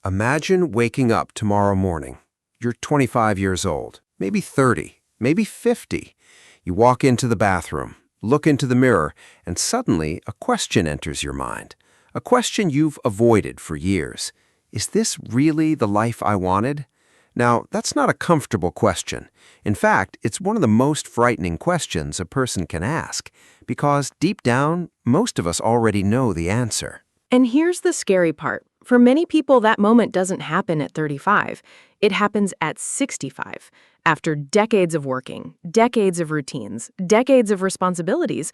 Imagine waking up tomorrow morning. You're 25 years old, maybe 30, maybe 50. You walk into the bathroom, look into the mirror, and suddenly a question enters your mind. A question you've avoided for years. Is this really the life I wanted? Now, that's not a comfortable question. In fact, it's one of the most frightening questions a person can ask, because deep down, most of us already know the answer. And here's the scary part. For many people, that moment doesn't happen at 35. It happens at 65. After decades of working, decades of routines, decades of responsibilities,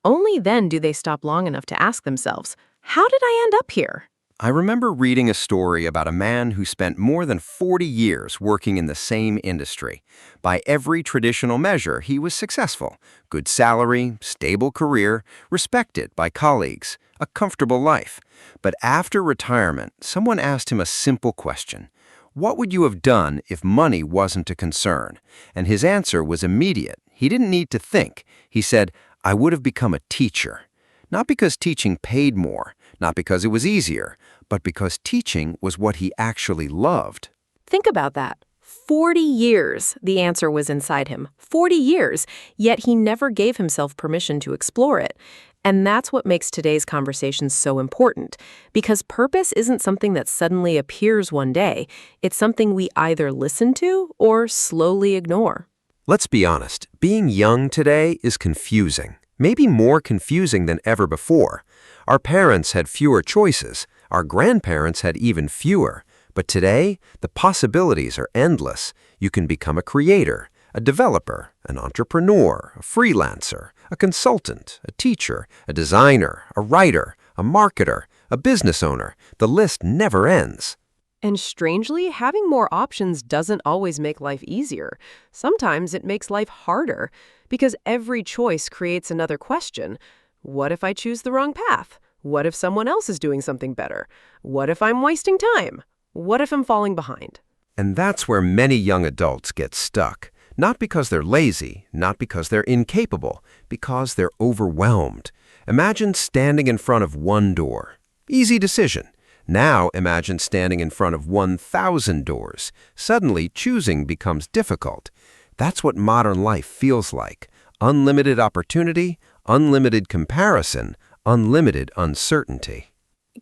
only then do they stop long enough to ask themselves, how did I end up here? I remember reading a story about a man who spent more than 40 years working in the same industry. By every traditional measure, he was successful. Good salary, stable career, respected by colleagues, a comfortable life. But after retirement, someone asked him a simple question. What would you have done if money wasn't a concern? And his answer was immediate. He didn't need to think. He said, I would have become a teacher. Not because teaching paid more, not because it was easier, but because teaching was what he actually loved. Think about that. 40 years, the answer was inside him. 40 years, yet he never gave himself permission to explore it. And that's what makes today's conversation so important, because purpose isn't something that suddenly appears one day. It's something we either listen to or slowly ignore. Let's be honest, being young today is confusing. Maybe more confusing than ever before. Our parents had fewer choices. Our grandparents had even fewer. But today, the possibilities are endless. You can become a creator, a developer, an entrepreneur, a freelancer, a consultant, a teacher, a designer, a writer, a marketer, a business owner. The list never ends. And strangely, having more options doesn't always make life easier. Sometimes it makes life harder, because every choice creates another question. What if I choose the wrong path? What if someone else is doing something better? What if I'm wasting time? What if I'm falling behind? And that's where many young adults get stuck. Not because they're lazy, not because they're incapable, because they're overwhelmed. Imagine standing in front of one door. Easy decision. Now imagine standing in front of 1,000 doors. Suddenly, choosing becomes difficult. That's what modern life feels like. Unlimited opportunity, unlimited comparison, unlimited uncertainty.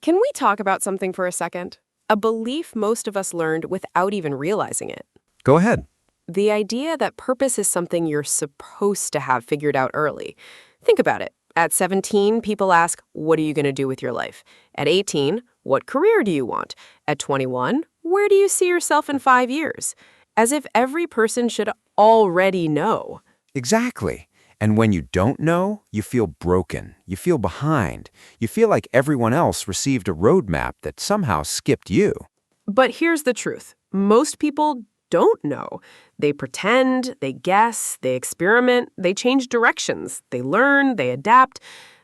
Can we talk about something for a second? A belief most of us learned without even realizing it. Go ahead. The idea that purpose is something you're supposed to have figured out early. Think about it. At 17, people ask, what are you going to do with your life? At 18, what career do you want? At 21, where do you see yourself in 5 years? As if every person should already know. Exactly. And when you don't know, you feel broken. You feel behind. You feel like everyone else received a roadmap that somehow skipped you. But here's the truth. Most people don't know. They pretend, they guess, they experiment, they change directions, they learn, they adapt.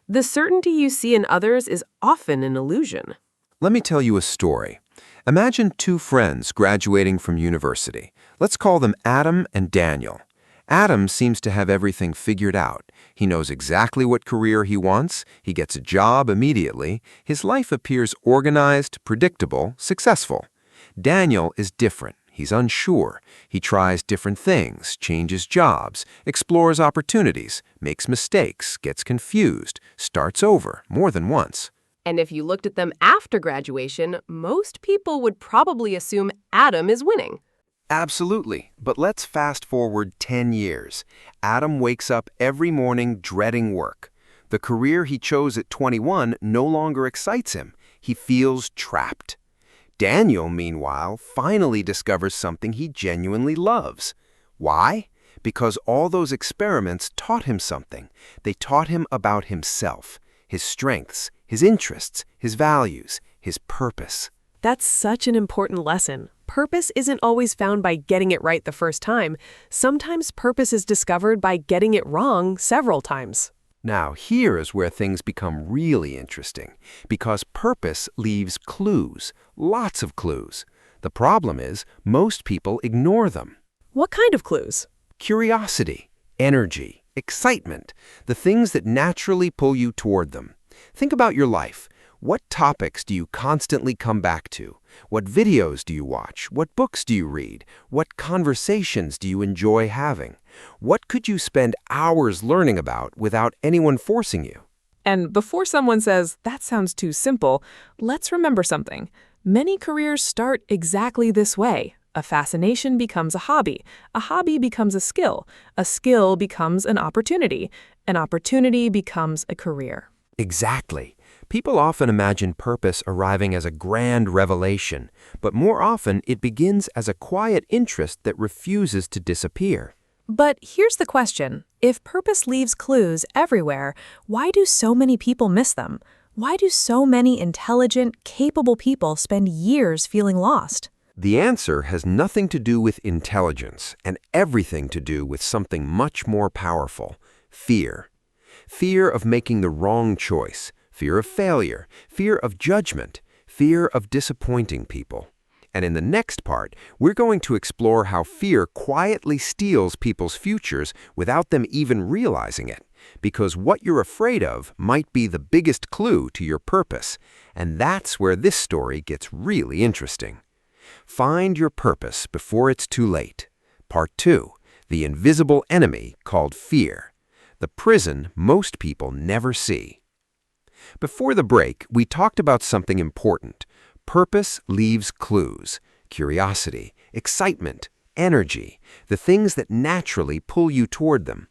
The certainty you see in others is often an illusion. Let me tell you a story. Imagine two friends graduating from university. Let's call them Adam and Daniel. Adam seems to have everything figured out. He knows exactly what career he wants. He gets a job immediately. His life appears organized, predictable, successful. Daniel is different. He's unsure. He tries different things, changes jobs, explores opportunities, makes mistakes, gets confused, starts over more than once. And if you looked at them after graduation, most people would probably assume Adam is winning. Absolutely. But let's fast forward 10 years. Adam wakes up every morning dreading work. The career he chose at 21 no longer excites him. He feels trapped. Daniel, meanwhile, finally discovers something he genuinely loves. Why? Because all those experiments taught him something. They taught him about himself, his strengths, his interests, his values, his purpose. That's such an important lesson. Purpose isn't always found by getting it right the first time. Sometimes purpose is discovered by getting it wrong several times. Now, here is where things become really interesting, because purpose leaves clues, lots of clues. The problem is, most people ignore them. What kind of clues? Curiosity, energy, excitement, the things that naturally pull you toward them. Think about your life. What topics do you constantly come back to? What videos do you watch? What books do you read? What conversations do you enjoy having? What could you spend hours learning about without anyone forcing you? And before someone says, that sounds too simple, let's remember something. Many careers start exactly this way. A fascination becomes a hobby becomes a skill becomes an opportunity becomes a career. Exactly. People often imagine purpose arriving as a grand revelation, but more often it begins as a quiet interest that refuses to disappear. But here's the question. If purpose leaves clues everywhere, why do so many people miss them? Why do so many intelligent, capable people spend years feeling lost? The answer has nothing to do with intelligence and everything to do with something much more powerful: fear. Fear of making the wrong choice, fear of failure, fear of judgment, fear of disappointing people. And in the next part, we're going to explore how fear quietly steals people's futures without them even realizing it. Because what you're afraid of might be the biggest clue to your purpose. And that's where this story gets really interesting. Find your purpose before it's too late. Part 2, the invisible enemy called fear. The prison most people never see. Before the break, we talked about something important. Purpose leaves clues: curiosity, excitement, energy, the things that naturally pull you toward them.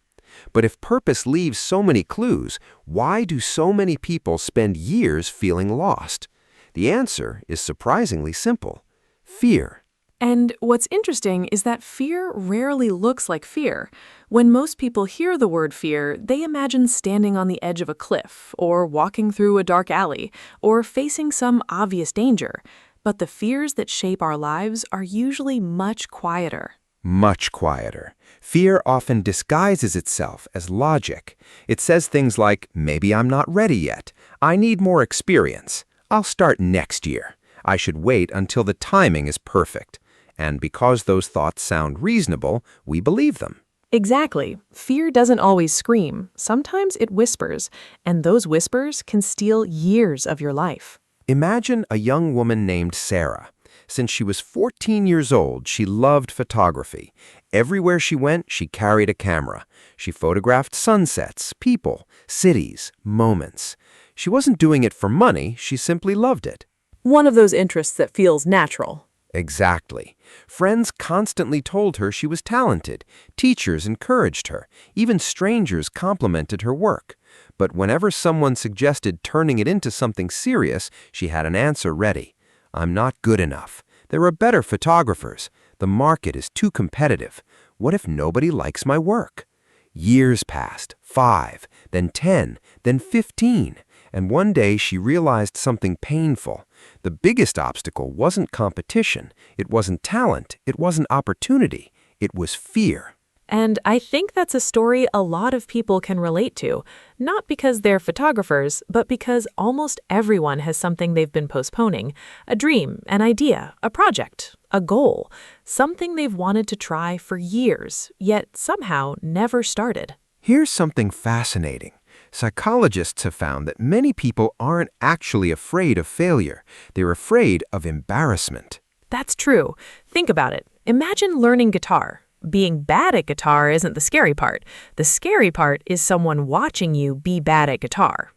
But if purpose leaves so many clues, why do so many people spend years feeling lost? The answer is surprisingly simple: fear. And what's interesting is that fear rarely looks like fear. When most people hear the word fear, they imagine standing on the edge of a cliff, or walking through a dark alley, or facing some obvious danger. But the fears that shape our lives are usually much quieter. Much quieter. Fear often disguises itself as logic. It says things like, maybe I'm not ready yet. I need more experience. I'll start next year. I should wait until the timing is perfect. And because those thoughts sound reasonable, we believe them. Exactly. Fear doesn't always scream. Sometimes it whispers, and those whispers can steal years of your life. Imagine a young woman named Sarah. Since she was 14 years old, she loved photography. Everywhere she went, she carried a camera. She photographed sunsets, people, cities, moments. She wasn't doing it for money, she simply loved it. One of those interests that feels natural. Exactly. Friends constantly told her she was talented. Teachers encouraged her. Even strangers complimented her work. But whenever someone suggested turning it into something serious, she had an answer ready. I'm not good enough. There are better photographers. The market is too competitive. What if nobody likes my work? Years passed, 5, then 10, then 15. And one day she realized something painful. The biggest obstacle wasn't competition, it wasn't talent, it wasn't opportunity, it was fear. And I think that's a story a lot of people can relate to, not because they're photographers, but because almost everyone has something they've been postponing: a dream, an idea, a project, a goal, something they've wanted to try for years, yet somehow never started. Here's something fascinating. Psychologists have found that many people aren't actually afraid of failure. They're afraid of embarrassment. That's true. Think about it. Imagine learning guitar. Being bad at guitar isn't the scary part. The scary part is someone watching you be bad at guitar.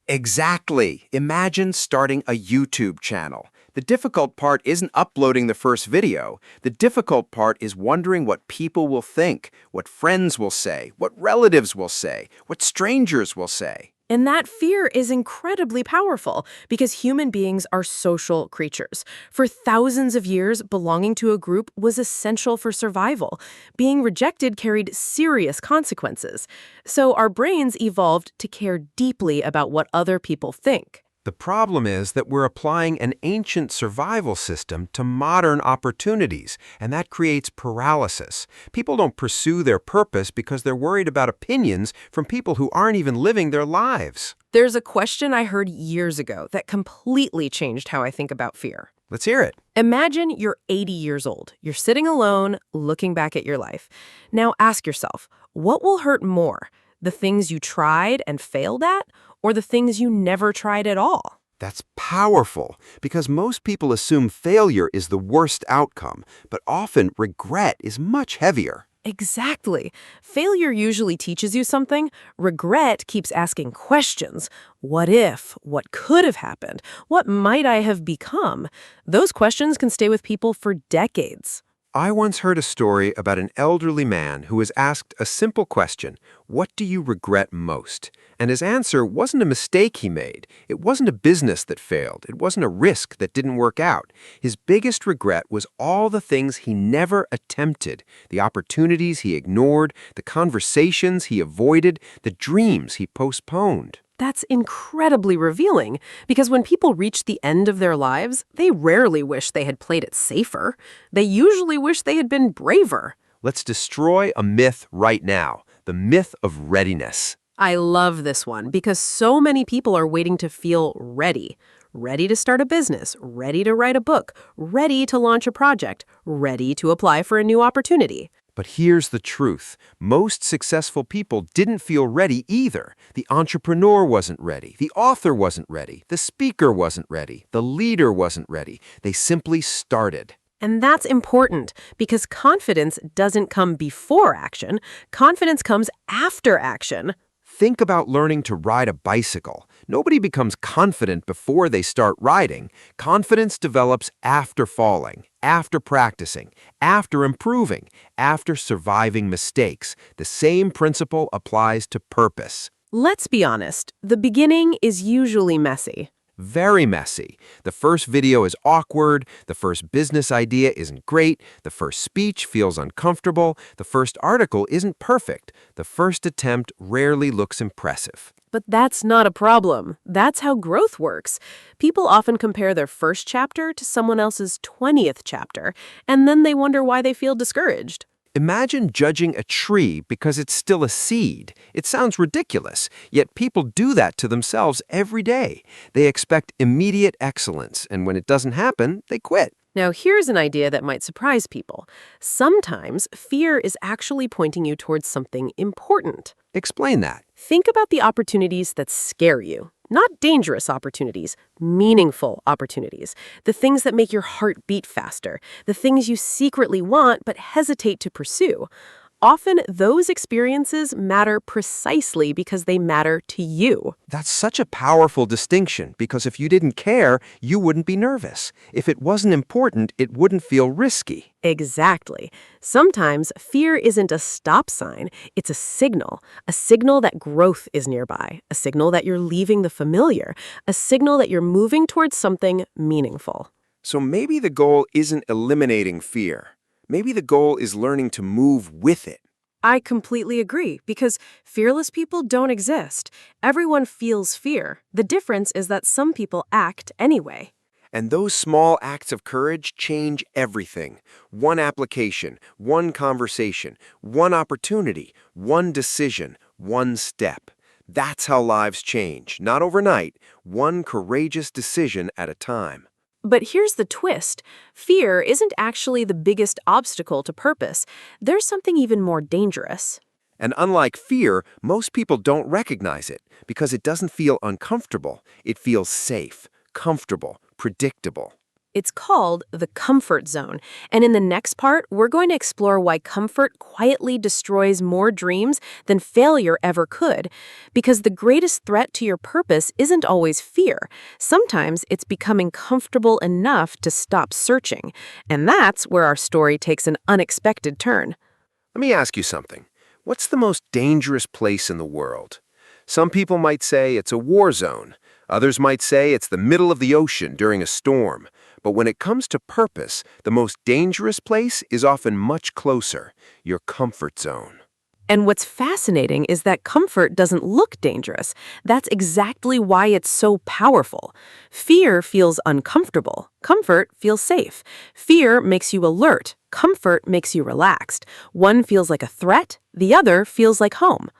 Exactly. Imagine starting a YouTube channel. The difficult part isn't uploading the first video. The difficult part is wondering what people will think, what friends will say, what relatives will say, what strangers will say. And that fear is incredibly powerful because human beings are social creatures. For thousands of years, belonging to a group was essential for survival. Being rejected carried serious consequences. So our brains evolved to care deeply about what other people think. The problem is that we're applying an ancient survival system to modern opportunities, and that creates paralysis. People don't pursue their purpose because they're worried about opinions from people who aren't even living their lives. There's a question I heard years ago that completely changed how I think about fear. Let's hear it. Imagine you're 80 years old. You're sitting alone, looking back at your life. Now ask yourself, what will hurt more? The things you tried and failed at, or the things you never tried at all? That's powerful, because most people assume failure is the worst outcome, but often regret is much heavier. Exactly. Failure usually teaches you something. Regret keeps asking questions. What if? What could have happened? What might I have become? Those questions can stay with people for decades. I once heard a story about an elderly man who was asked a simple question: "What do you regret most?" And his answer wasn't a mistake he made. It wasn't a business that failed. It wasn't a risk that didn't work out. His biggest regret was all the things he never attempted, the opportunities he ignored, the conversations he avoided, the dreams he postponed. That's incredibly revealing, because when people reach the end of their lives, they rarely wish they had played it safer. They usually wish they had been braver. Let's destroy a myth right now, the myth of readiness. I love this one because so many people are waiting to feel ready. Ready to start a business, ready to write a book, ready to launch a project, ready to apply for a new opportunity. But here's the truth. Most successful people didn't feel ready either. The entrepreneur wasn't ready. The author wasn't ready. The speaker wasn't ready. The leader wasn't ready. They simply started. And that's important because confidence doesn't come before action. Confidence comes after action. Think about learning to ride a bicycle. Nobody becomes confident before they start riding. Confidence develops after falling, after practicing, after improving, after surviving mistakes. The same principle applies to purpose. Let's be honest, the beginning is usually messy. Very messy. The first video is awkward, the first business idea isn't great, the first speech feels uncomfortable, the first article isn't perfect, the first attempt rarely looks impressive. But that's not a problem. That's how growth works. People often compare their first chapter to someone else's 20th chapter, and then they wonder why they feel discouraged. Imagine judging a tree because it's still a seed. It sounds ridiculous, yet people do that to themselves every day. They expect immediate excellence, and when it doesn't happen, they quit. Now, here's an idea that might surprise people. Sometimes fear is actually pointing you towards something important. Explain that. Think about the opportunities that scare you. Not dangerous opportunities, meaningful opportunities. The things that make your heart beat faster. The things you secretly want but hesitate to pursue. Often, those experiences matter precisely because they matter to you. That's such a powerful distinction, because if you didn't care, you wouldn't be nervous. If it wasn't important, it wouldn't feel risky. Exactly. Sometimes fear isn't a stop sign, it's a signal that growth is nearby, a signal that you're leaving the familiar, a signal that you're moving towards something meaningful. So maybe the goal isn't eliminating fear. Maybe the goal is learning to move with it. I completely agree, because fearless people don't exist. Everyone feels fear. The difference is that some people act anyway. And those small acts of courage change everything. One application, one conversation, one opportunity, one decision, one step. That's how lives change, not overnight, one courageous decision at a time. But here's the twist. Fear isn't actually the biggest obstacle to purpose. There's something even more dangerous. And unlike fear, most people don't recognize it because it doesn't feel uncomfortable. It feels safe, comfortable, predictable. It's called the comfort zone. And in the next part, we're going to explore why comfort quietly destroys more dreams than failure ever could. Because the greatest threat to your purpose isn't always fear. Sometimes it's becoming comfortable enough to stop searching. And that's where our story takes an unexpected turn. Let me ask you something. What's the most dangerous place in the world? Some people might say it's a war zone. Others might say it's the middle of the ocean during a storm. But when it comes to purpose, the most dangerous place is often much closer, your comfort zone. And what's fascinating is that comfort doesn't look dangerous. That's exactly why it's so powerful. Fear feels uncomfortable. Comfort feels safe. Fear makes you alert. Comfort makes you relaxed. One feels like a threat. The other feels like home.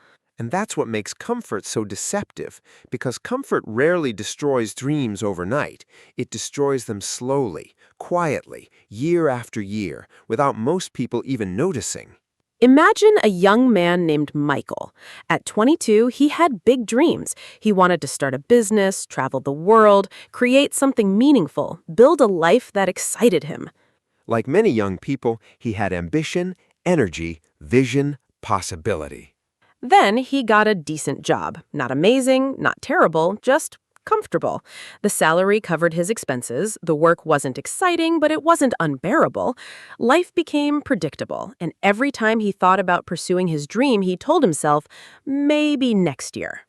And that's what makes comfort so deceptive, because comfort rarely destroys dreams overnight. It destroys them slowly, quietly, year after year, without most people even noticing. Imagine a young man named Michael. At 22, he had big dreams. He wanted to start a business, travel the world, create something meaningful, build a life that excited him. Like many young people, he had ambition, energy, vision, possibility. Then he got a decent job. Not amazing, not terrible, just comfortable. The salary covered his expenses. The work wasn't exciting, but it wasn't unbearable. Life became predictable, and every time he thought about pursuing his dream, he told himself, maybe next year.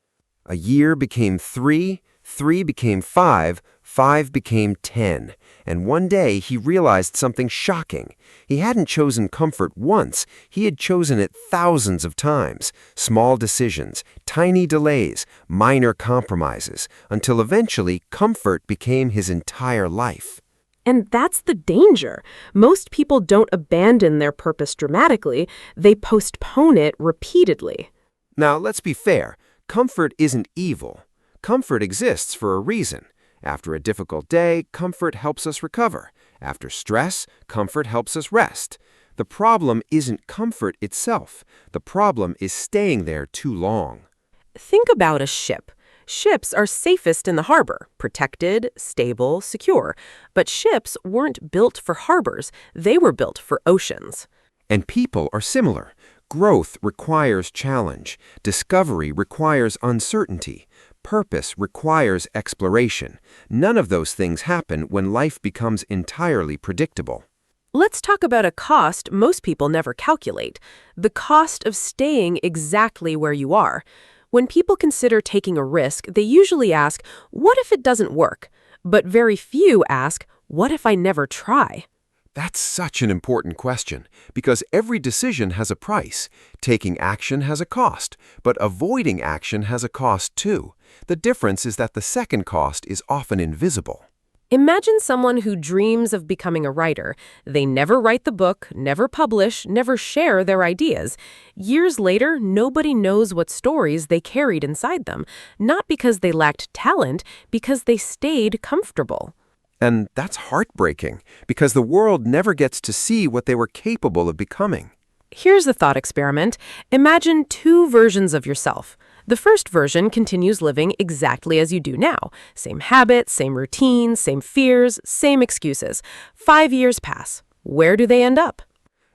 A year became 3, 3 became 5, 5 became 10. And one day he realized something shocking. He hadn't chosen comfort once, he had chosen it thousands of times. Small decisions, tiny delays, minor compromises, until eventually comfort became his entire life. And that's the danger. Most people don't abandon their purpose dramatically, they postpone it repeatedly. Now, let's be fair. Comfort isn't evil. Comfort exists for a reason. After a difficult day, comfort helps us recover. After stress, comfort helps us rest. The problem isn't comfort itself. The problem is staying there too long. Think about a ship. Ships are safest in the harbor, protected, stable, secure. But ships weren't built for harbors. They were built for oceans. And people are similar. Growth requires challenge. Discovery requires uncertainty. Purpose requires exploration. None of those things happen when life becomes entirely predictable. Let's talk about a cost most people never calculate, the cost of staying exactly where you are. When people consider taking a risk, they usually ask, what if it doesn't work? But very few ask, what if I never try? That's such an important question, because every decision has a price. Taking action has a cost, but avoiding action has a cost too. The difference is that the second cost is often invisible. Imagine someone who dreams of becoming a writer. They never write the book, never publish, never share their ideas. Years later, nobody knows what stories they carried inside them, not because they lacked talent, because they stayed comfortable. And that's heartbreaking, because the world never gets to see what they were capable of becoming. Here's a thought experiment. Imagine two versions of yourself. The first version continues living exactly as you do now. Same habits, same routines, same fears, same excuses. 5 years pass. Where do they end up?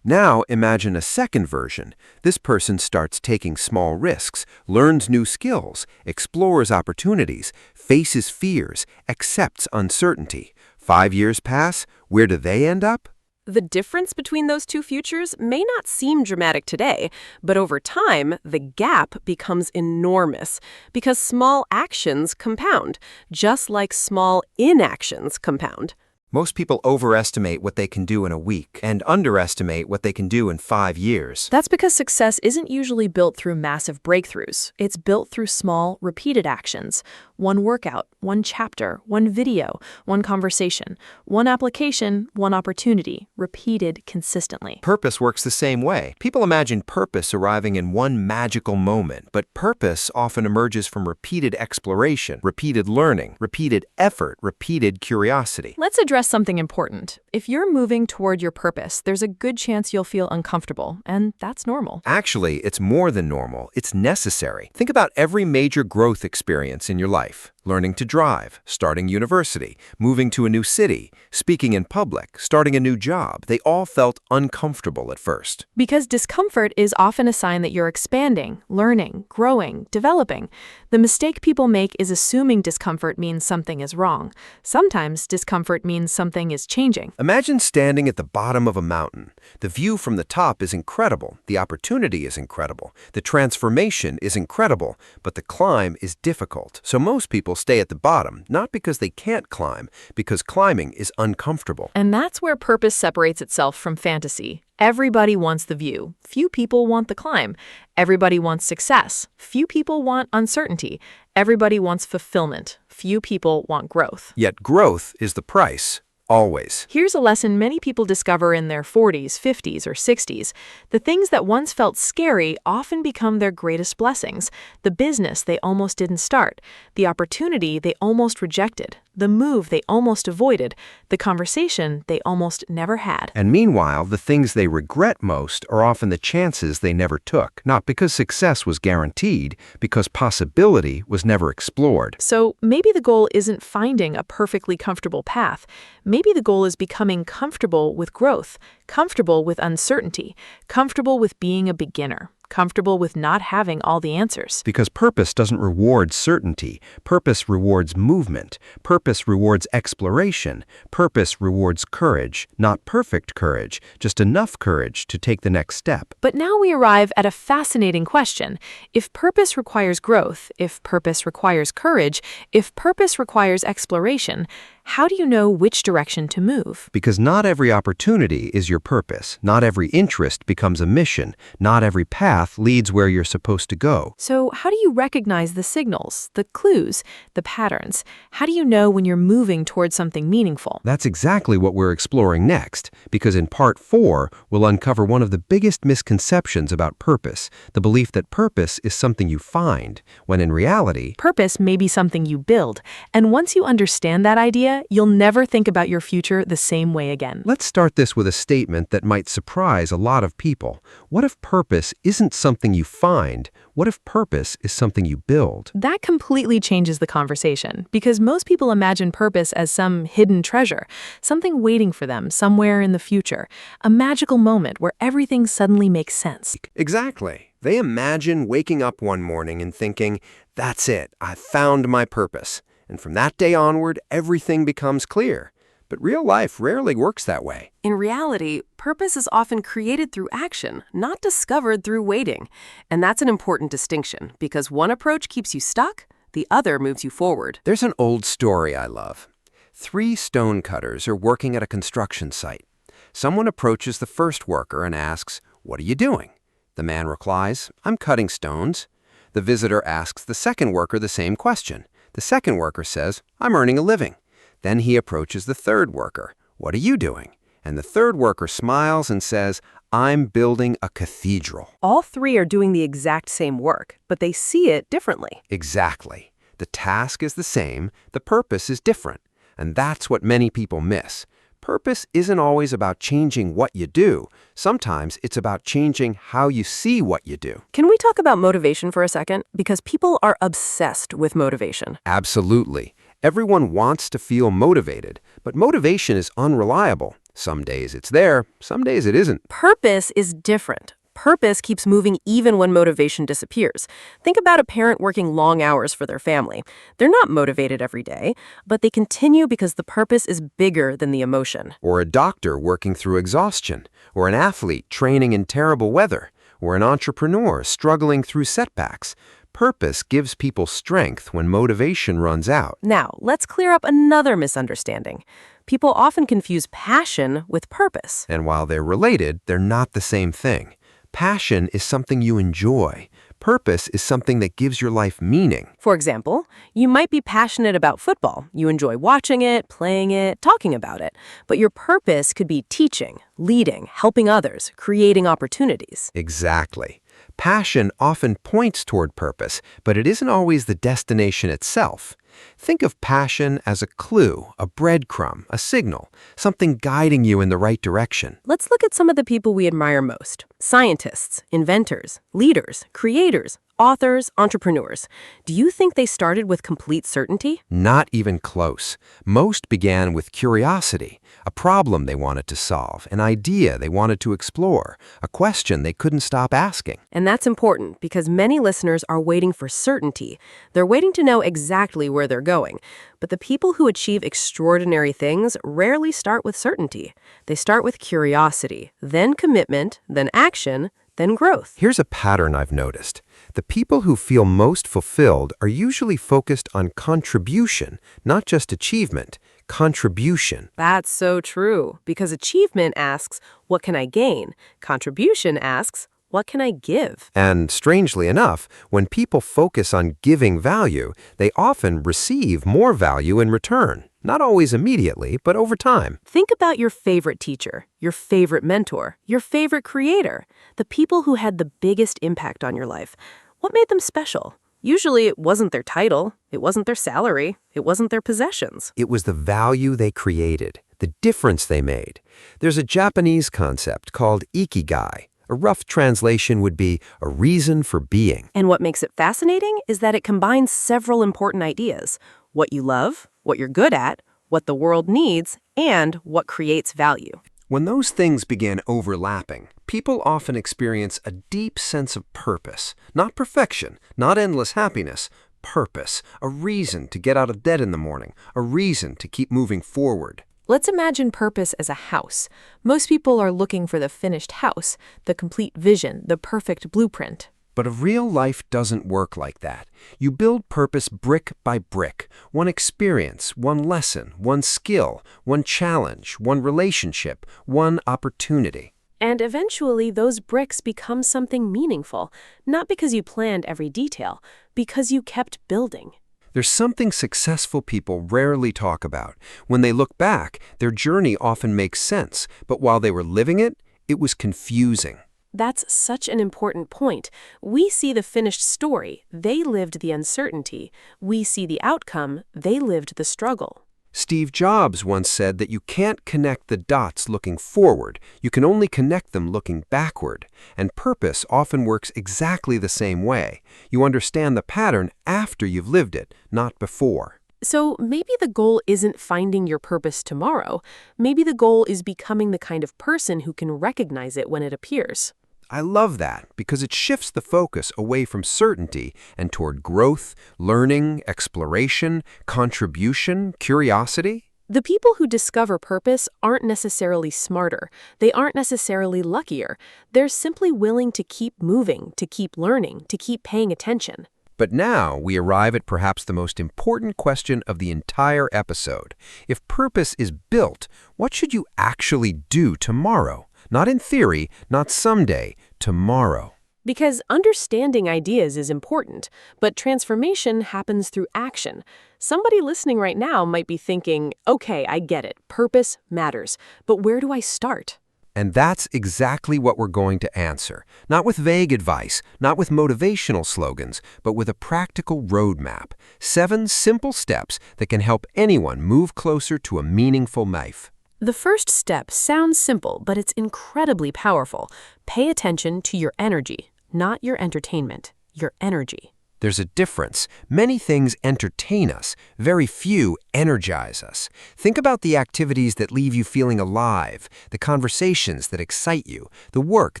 Now imagine a second version. This person starts taking small risks, learns new skills, explores opportunities, faces fears, accepts uncertainty. 5 years pass. Where do they end up? The difference between those two futures may not seem dramatic today, but over time, the gap becomes enormous because small actions compound, just like small inactions compound. Most people overestimate what they can do in a week and underestimate what they can do in 5 years. That's because success isn't usually built through massive breakthroughs. It's built through small, repeated actions. One workout, one chapter, one video, one conversation, one application, one opportunity, repeated consistently. Purpose works the same way. People imagine purpose arriving in one magical moment, but purpose often emerges from repeated exploration, repeated learning, repeated effort, repeated curiosity. Let's address something important. If you're moving toward your purpose, there's a good chance you'll feel uncomfortable, and that's normal. Actually, it's more than normal. It's necessary. Think about every major growth experience in your life. Learning to drive, starting university, moving to a new city, speaking in public, starting a new job. They all felt uncomfortable at first. Because discomfort is often a sign that you're expanding, learning, growing, developing. The mistake people make is assuming discomfort means something is wrong. Sometimes discomfort means something is changing. Imagine standing at the bottom of a mountain. The view from the top is incredible. The opportunity is incredible. The transformation is incredible, but the climb is difficult. So most people stay at the bottom, not because they can't climb, because climbing is uncomfortable. And that's where purpose separates itself from fantasy. Everybody wants the view. Few people want the climb. Everybody wants success. Few people want uncertainty. Everybody wants fulfillment. Few people want growth. Yet growth is the price. always. Here's a lesson many people discover in their 40s, 50s, or 60s. The things that once felt scary often become their greatest blessings. The business they almost didn't start, the opportunity they almost rejected, the move they almost avoided, the conversation they almost never had. And meanwhile, the things they regret most are often the chances they never took, not because success was guaranteed, because possibility was never explored. So maybe the goal isn't finding a perfectly comfortable path. Maybe the goal is becoming comfortable with growth, comfortable with uncertainty, comfortable with being a beginner, comfortable with not having all the answers. Because purpose doesn't reward certainty. Purpose rewards movement. Purpose rewards exploration. Purpose rewards courage. Not perfect courage, just enough courage to take the next step. But now we arrive at a fascinating question. If purpose requires growth, if purpose requires courage, if purpose requires exploration, how do you know which direction to move? Because not every opportunity is your purpose. Not every interest becomes a mission. Not every path leads where you're supposed to go. So how do you recognize the signals, the clues, the patterns? How do you know when you're moving towards something meaningful? That's exactly what we're exploring next, because in Part 4, we'll uncover one of the biggest misconceptions about purpose, the belief that purpose is something you find, when in reality, Purpose may be something you build, and once you understand that idea, you'll never think about your future the same way again. Let's start this with a statement that might surprise a lot of people. What if purpose isn't something you find? What if purpose is something you build? That completely changes the conversation, because most people imagine purpose as some hidden treasure, something waiting for them somewhere in the future, a magical moment where everything suddenly makes sense. Exactly. They imagine waking up one morning and thinking, that's it, I found my purpose. And from that day onward, everything becomes clear. But real life rarely works that way. In reality, purpose is often created through action, not discovered through waiting. And that's an important distinction, because one approach keeps you stuck, the other moves you forward. There's an old story I love. 3 stonecutters are working at a construction site. Someone approaches the first worker and asks, "What are you doing?" The man replies, "I'm cutting stones." The visitor asks the second worker the same question. The second worker says, "I'm earning a living." Then he approaches the third worker. "What are you doing?" And the third worker smiles and says, "I'm building a cathedral." All 3 are doing the exact same work, but they see it differently. Exactly. The task is the same, the purpose is different. And that's what many people miss. Purpose isn't always about changing what you do. Sometimes it's about changing how you see what you do. Can we talk about motivation for a second? Because people are obsessed with motivation. Absolutely. Everyone wants to feel motivated, but motivation is unreliable. Some days it's there, some days it isn't. Purpose is different. Purpose keeps moving even when motivation disappears. Think about a parent working long hours for their family. They're not motivated every day, but they continue because the purpose is bigger than the emotion. Or a doctor working through exhaustion, or an athlete training in terrible weather, or an entrepreneur struggling through setbacks. Purpose gives people strength when motivation runs out. Now, let's clear up another misunderstanding. People often confuse passion with purpose. And while they're related, they're not the same thing. Passion is something you enjoy. Purpose is something that gives your life meaning. For example, you might be passionate about football. You enjoy watching it, playing it, talking about it. But your purpose could be teaching, leading, helping others, creating opportunities. Exactly. Passion often points toward purpose, but it isn't always the destination itself. Think of passion as a clue, a breadcrumb, a signal, something guiding you in the right direction. Let's look at some of the people we admire most. Scientists, inventors, leaders, creators, authors, entrepreneurs. Do you think they started with complete certainty? Not even close. Most began with curiosity, a problem they wanted to solve, an idea they wanted to explore, a question they couldn't stop asking. And that's important because many listeners are waiting for certainty. They're waiting to know exactly where they're going. But the people who achieve extraordinary things rarely start with certainty. They start with curiosity, then commitment, then action, then growth. Here's a pattern I've noticed. The people who feel most fulfilled are usually focused on contribution, not just achievement. Contribution. That's so true, because achievement asks, what can I gain? Contribution asks, what can I give? And strangely enough, when people focus on giving value, they often receive more value in return. Not always immediately, but over time. Think about your favorite teacher, your favorite mentor, your favorite creator, the people who had the biggest impact on your life. What made them special? Usually it wasn't their title, it wasn't their salary, it wasn't their possessions. It was the value they created, the difference they made. There's a Japanese concept called ikigai. A rough translation would be a reason for being. And what makes it fascinating is that it combines several important ideas: what you love, what you're good at, what the world needs, and what creates value. When those things begin overlapping, people often experience a deep sense of purpose. Not perfection, not endless happiness. Purpose, a reason to get out of bed in the morning, a reason to keep moving forward. Let's imagine purpose as a house. Most people are looking for the finished house, the complete vision, the perfect blueprint. But a real life doesn't work like that. You build purpose brick by brick. One experience, one lesson, one skill, one challenge, one relationship, one opportunity. And eventually those bricks become something meaningful, not because you planned every detail, because you kept building. There's something successful people rarely talk about. When they look back, their journey often makes sense, but while they were living it, it was confusing. That's such an important point. We see the finished story. They lived the uncertainty. We see the outcome. They lived the struggle. Steve Jobs once said that you can't connect the dots looking forward. You can only connect them looking backward. And purpose often works exactly the same way. You understand the pattern after you've lived it, not before. So maybe the goal isn't finding your purpose tomorrow. Maybe the goal is becoming the kind of person who can recognize it when it appears. I love that because it shifts the focus away from certainty and toward growth, learning, exploration, contribution, curiosity. The people who discover purpose aren't necessarily smarter. They aren't necessarily luckier. They're simply willing to keep moving, to keep learning, to keep paying attention. But now we arrive at perhaps the most important question of the entire episode. If purpose is built, what should you actually do tomorrow? Not in theory, not someday, tomorrow. Because understanding ideas is important, but transformation happens through action. Somebody listening right now might be thinking, okay, I get it, purpose matters, but where do I start? And that's exactly what we're going to answer. Not with vague advice, not with motivational slogans, but with a practical roadmap. 7 simple steps that can help anyone move closer to a meaningful life. The first step sounds simple, but it's incredibly powerful. Pay attention to your energy, not your entertainment, your energy. There's a difference. Many things entertain us. Very few energize us. Think about the activities that leave you feeling alive, the conversations that excite you, the work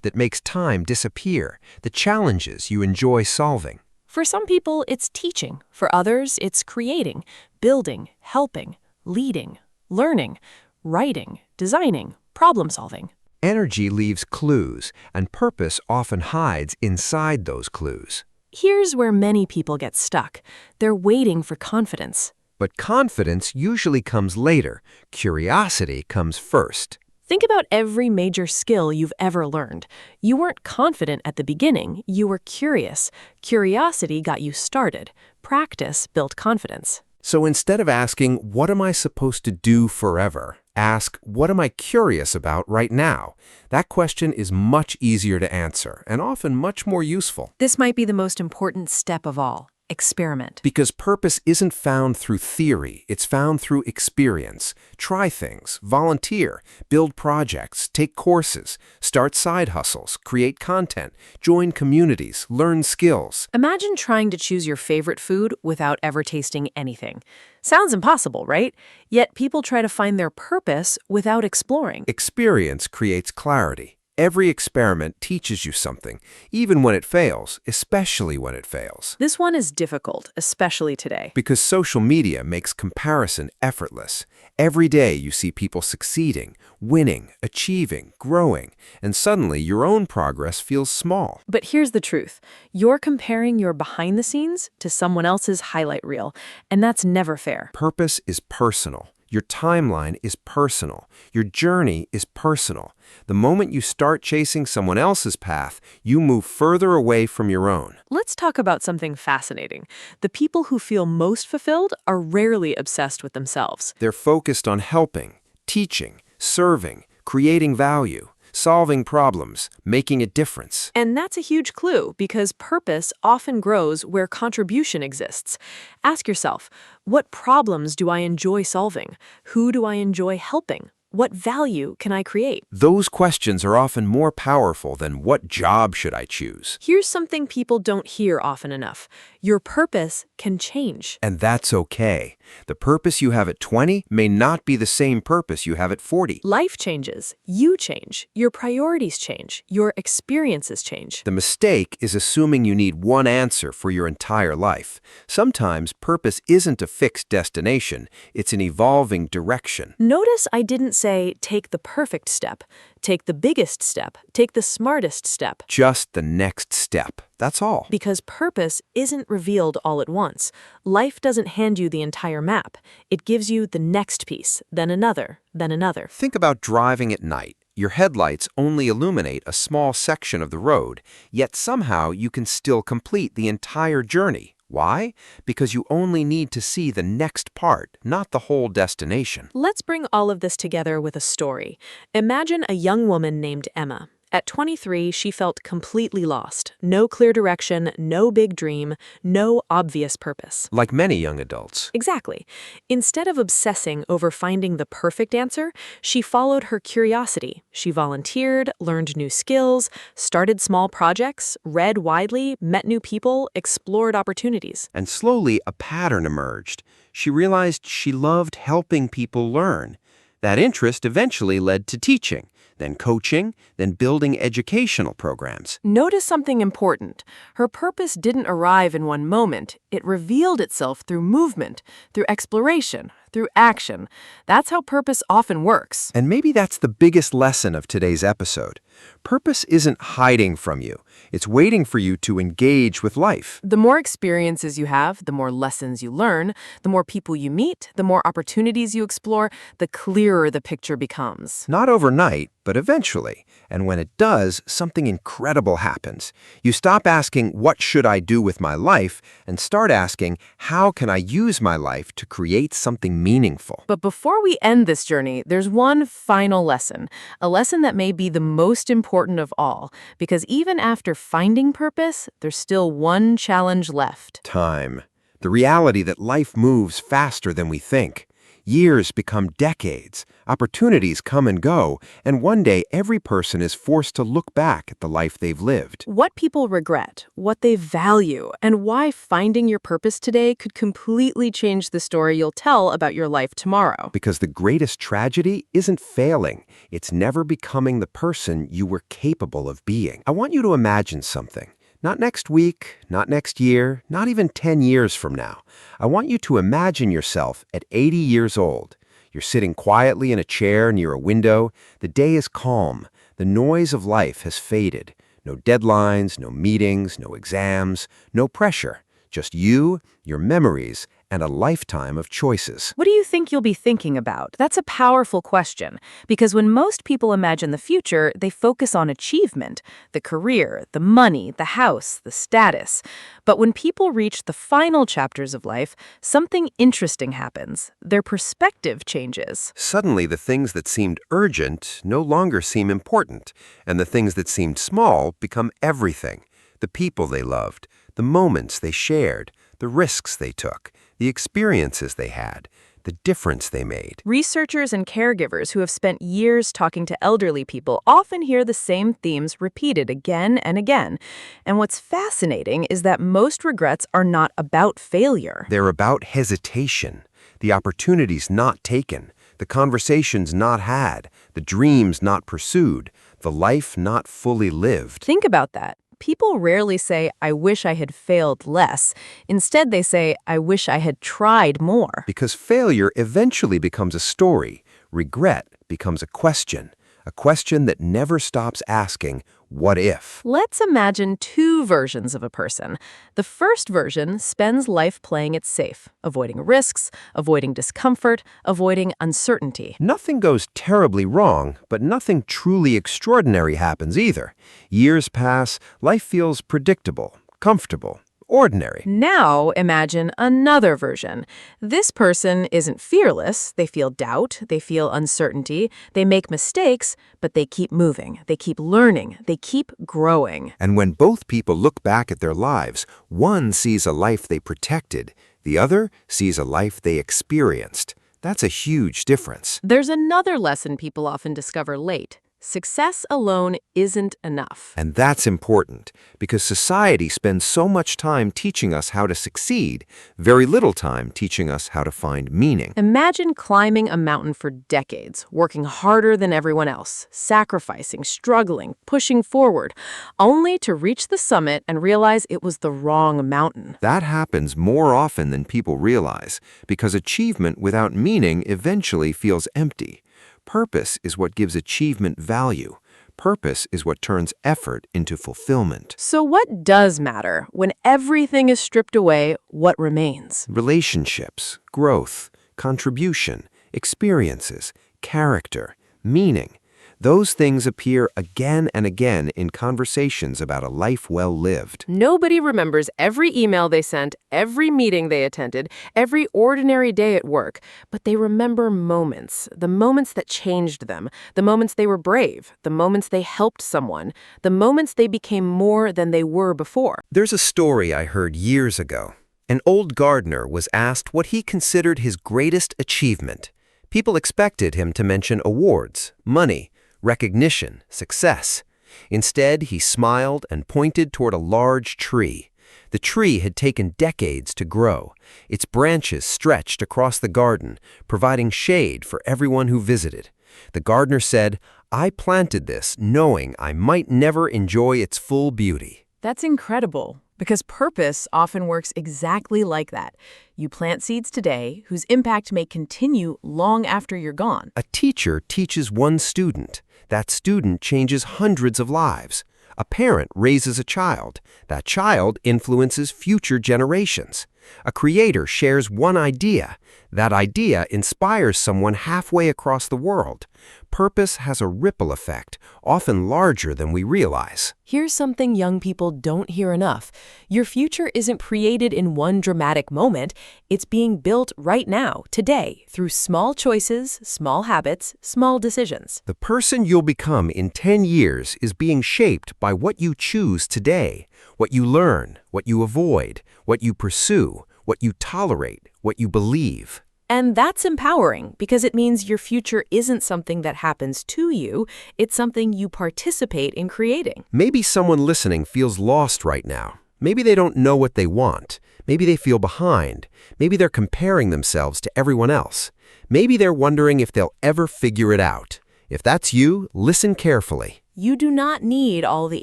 that makes time disappear, the challenges you enjoy solving. For some people, it's teaching. For others, it's creating, building, helping, leading, learning, writing, designing, problem-solving. Energy leaves clues, and purpose often hides inside those clues. Here's where many people get stuck. They're waiting for confidence. But confidence usually comes later. Curiosity comes first. Think about every major skill you've ever learned. You weren't confident at the beginning, you were curious. Curiosity got you started. Practice built confidence. So instead of asking, what am I supposed to do forever? Ask, what am I curious about right now? That question is much easier to answer and often much more useful. This might be the most important step of all. Experiment. Because purpose isn't found through theory, it's found through experience. Try things, volunteer, build projects, take courses, start side hustles, create content, join communities, learn skills. Imagine trying to choose your favorite food without ever tasting anything. Sounds impossible, right? Yet people try to find their purpose without exploring. Experience creates clarity. Every experiment teaches you something, even when it fails, especially when it fails. This one is difficult, especially today. Because social media makes comparison effortless. Every day you see people succeeding, winning, achieving, growing, and suddenly your own progress feels small. But here's the truth. You're comparing your behind the scenes to someone else's highlight reel, and that's never fair. Purpose is personal. Your timeline is personal. Your journey is personal. The moment you start chasing someone else's path, you move further away from your own. Let's talk about something fascinating. The people who feel most fulfilled are rarely obsessed with themselves. They're focused on helping, teaching, serving, creating value, solving problems, making a difference. And that's a huge clue because purpose often grows where contribution exists. Ask yourself, what problems do I enjoy solving? Who do I enjoy helping? What value can I create? Those questions are often more powerful than what job should I choose. Here's something people don't hear often enough. Your purpose can change. And that's okay. The purpose you have at 20 may not be the same purpose you have at 40. Life changes. You change. Your priorities change. Your experiences change. The mistake is assuming you need one answer for your entire life. Sometimes purpose isn't a fixed destination, it's an evolving direction. Notice I didn't say take the perfect step, take the biggest step, take the smartest step. Just the next step. That's all. Because purpose isn't revealed all at once. Life doesn't hand you the entire map. It gives you the next piece, then another, then another. Think about driving at night. Your headlights only illuminate a small section of the road, yet somehow you can still complete the entire journey. Why? Because you only need to see the next part, not the whole destination. Let's bring all of this together with a story. Imagine a young woman named Emma. At 23, she felt completely lost. No clear direction, no big dream, no obvious purpose. Like many young adults. Exactly. Instead of obsessing over finding the perfect answer, she followed her curiosity. She volunteered, learned new skills, started small projects, read widely, met new people, explored opportunities. And slowly a pattern emerged. She realized she loved helping people learn. That interest eventually led to teaching, then coaching, then building educational programs. Notice something important. Her purpose didn't arrive in one moment. It revealed itself through movement, through exploration, through action. That's how purpose often works. And maybe that's the biggest lesson of today's episode. Purpose isn't hiding from you. It's waiting for you to engage with life. The more experiences you have, the more lessons you learn, the more people you meet, the more opportunities you explore, the clearer the picture becomes. Not overnight, but eventually. And when it does, something incredible happens. You stop asking, what should I do with my life? And start asking, how can I use my life to create something meaningful? But before we end this journey, there's one final lesson, a lesson that may be the most important of all, because even after finding purpose, there's still one challenge left. Time. The reality that life moves faster than we think. Years become decades, opportunities come and go, and one day every person is forced to look back at the life they've lived. What people regret, what they value, and why finding your purpose today could completely change the story you'll tell about your life tomorrow. Because the greatest tragedy isn't failing, it's never becoming the person you were capable of being. I want you to imagine something. Not next week, not next year, not even 10 years from now. I want you to imagine yourself at 80 years old. You're sitting quietly in a chair near a window. The day is calm. The noise of life has faded. No deadlines, no meetings, no exams, no pressure. Just you, your memories, and a lifetime of choices. What do you think you'll be thinking about? That's a powerful question, because when most people imagine the future, they focus on achievement, the career, the money, the house, the status. But when people reach the final chapters of life, something interesting happens. Their perspective changes. Suddenly, the things that seemed urgent no longer seem important, and the things that seemed small become everything. The people they loved, the moments they shared, the risks they took, the experiences they had, the difference they made. Researchers and caregivers who have spent years talking to elderly people often hear the same themes repeated again and again. And what's fascinating is that most regrets are not about failure. They're about hesitation, the opportunities not taken, the conversations not had, the dreams not pursued, the life not fully lived. Think about that. People rarely say, I wish I had failed less. Instead, they say, I wish I had tried more. Because failure eventually becomes a story, regret becomes a question, a question that never stops asking, what if? Let's imagine two versions of a person. The first version spends life playing it safe, avoiding risks, avoiding discomfort, avoiding uncertainty. Nothing goes terribly wrong, but nothing truly extraordinary happens either. Years pass, life feels predictable, comfortable, ordinary. Now imagine another version. This person isn't fearless. They feel doubt, they feel uncertainty, they make mistakes, but they keep moving, they keep learning, they keep growing. And when both people look back at their lives, one sees a life they protected, the other sees a life they experienced. That's a huge difference. There's another lesson people often discover late. Success alone isn't enough. And that's important, because society spends so much time teaching us how to succeed, very little time teaching us how to find meaning. Imagine climbing a mountain for decades, working harder than everyone else, sacrificing, struggling, pushing forward, only to reach the summit and realize it was the wrong mountain. That happens more often than people realize, because achievement without meaning eventually feels empty. Purpose is what gives achievement value. Purpose is what turns effort into fulfillment. So what does matter? When everything is stripped away, what remains? Relationships, growth, contribution, experiences, character, meaning. Those things appear again and again in conversations about a life well lived. Nobody remembers every email they sent, every meeting they attended, every ordinary day at work, but they remember moments, the moments that changed them, the moments they were brave, the moments they helped someone, the moments they became more than they were before. There's a story I heard years ago. An old gardener was asked what he considered his greatest achievement. People expected him to mention awards, money, recognition, success. Instead, he smiled and pointed toward a large tree. The tree had taken decades to grow. Its branches stretched across the garden, providing shade for everyone who visited. The gardener said, "I planted this knowing I might never enjoy its full beauty." That's incredible, because purpose often works exactly like that. You plant seeds today whose impact may continue long after you're gone. A teacher teaches one student. That student changes hundreds of lives. A parent raises a child. That child influences future generations. A creator shares one idea. That idea inspires someone halfway across the world. Purpose has a ripple effect, often larger than we realize. Here's something young people don't hear enough. Your future isn't created in one dramatic moment. It's being built right now, today, through small choices, small habits, small decisions. The person you'll become in 10 years is being shaped by what you choose today, what you learn, what you avoid, what you pursue, what you tolerate, what you believe. And that's empowering because it means your future isn't something that happens to you, it's something you participate in creating. Maybe someone listening feels lost right now. Maybe they don't know what they want. Maybe they feel behind. Maybe they're comparing themselves to everyone else. Maybe they're wondering if they'll ever figure it out. If that's you, listen carefully. You do not need all the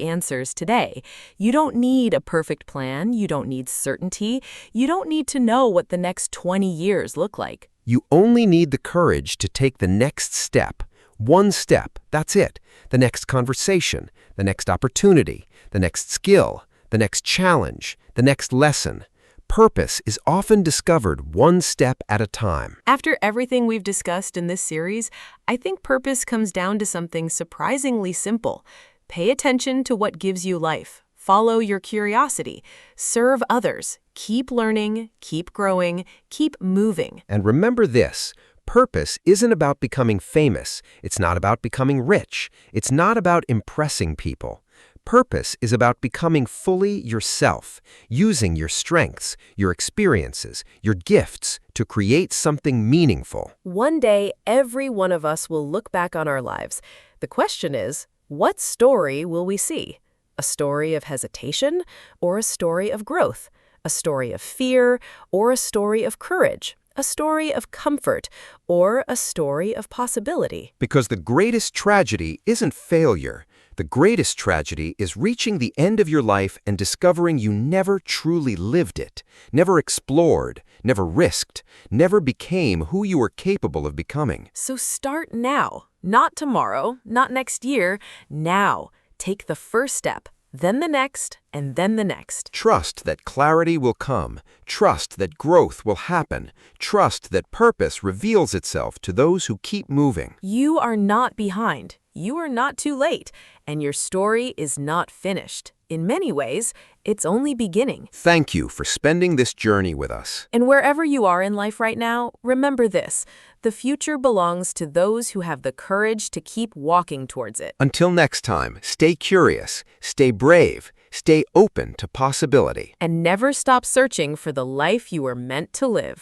answers today. You don't need a perfect plan. You don't need certainty. You don't need to know what the next 20 years look like. You only need the courage to take the next step. One step, that's it. The next conversation, the next opportunity, the next skill, the next challenge, the next lesson. Purpose is often discovered one step at a time. After everything we've discussed in this series, I think purpose comes down to something surprisingly simple. Pay attention to what gives you life. Follow your curiosity. Serve others. Keep learning, keep growing, keep moving. And remember this, purpose isn't about becoming famous. It's not about becoming rich. It's not about impressing people. Purpose is about becoming fully yourself, using your strengths, your experiences, your gifts to create something meaningful. One day, every one of us will look back on our lives. The question is, what story will we see? A story of hesitation or a story of growth? A story of fear or a story of courage? A story of comfort or a story of possibility? Because the greatest tragedy isn't failure. The greatest tragedy is reaching the end of your life and discovering you never truly lived it, never explored, never risked, never became who you were capable of becoming. So start now. Not tomorrow, not next year. Now, take the first step, then the next, and then the next. Trust that clarity will come. Trust that growth will happen. Trust that purpose reveals itself to those who keep moving. You are not behind. You are not too late. And your story is not finished. In many ways, it's only beginning. Thank you for spending this journey with us. And wherever you are in life right now, remember this: the future belongs to those who have the courage to keep walking towards it. Until next time, stay curious, stay brave, stay open to possibility. And never stop searching for the life you were meant to live.